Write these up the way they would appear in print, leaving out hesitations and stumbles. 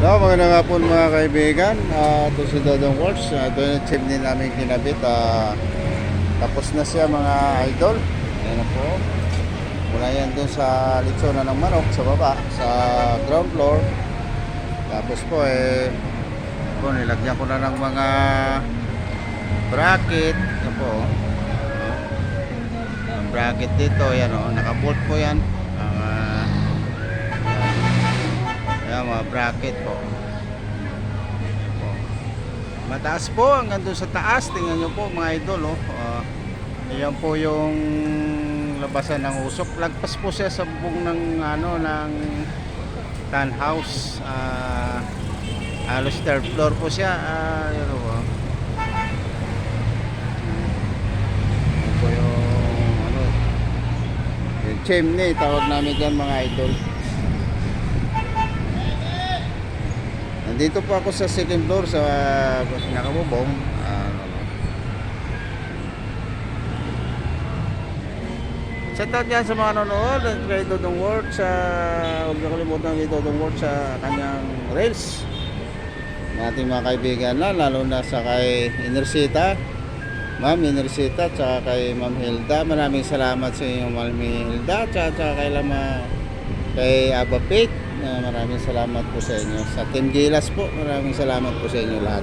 Hello, magandang hapon mga kaibigan. Ito si Dodong Works. Ito yung chimney namin kinabit. Tapos na siya mga idol. Ayan na po. Mula yan dun sa litsonan ng manok sa baba, sa ground floor. Tapos po nilagyan ko na ng mga bracket. Ito po. Ang bracket dito, yan o. Nakabolt po yan. Ayan, mga bracket po. Mataas po hanggang doon sa taas. Tingnan nyo po mga idol. Ayan po yung labasan ng usok. Lagpas po siya sa bubong ng townhouse. Halos third floor po siya. Ayan po. Ayan po yung chimney. Tawag namin dyan mga idol. Nandito po ako sa second floor sa pinakabubong. Shout out yan sa mga nanonood at kay Dodong Works. Huwag na kalimutan kay Dodong Works sa kanyang reels ng ating mga kaibigan na, lalo na sa kay Inersita, Ma'am Inersita, at kay Ma'am Hilda. Maraming salamat sa inyo Ma'am Hilda, at kay Aba Pete. Maraming salamat po sa inyo. Sa Team Gilas po, maraming salamat po sa inyo lahat.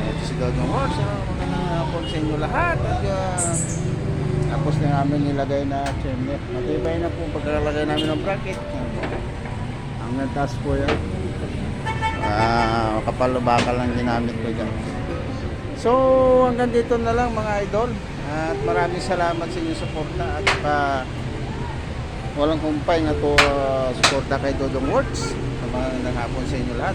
Ito si Dodong Works. Magandang hapon sa inyo lahat. At tapos na namin nilagay na chimney. Matibay na po pagkakalagay namin ng bracket. Hanggang taas po yan. Kapal-bakal lang ginamit ko dyan. So hanggang dito na lang mga idol. At maraming salamat sa inyong suporta at walang kumpay na to suporta kay Dodong Works. Magandang hapon sa inyo lahat.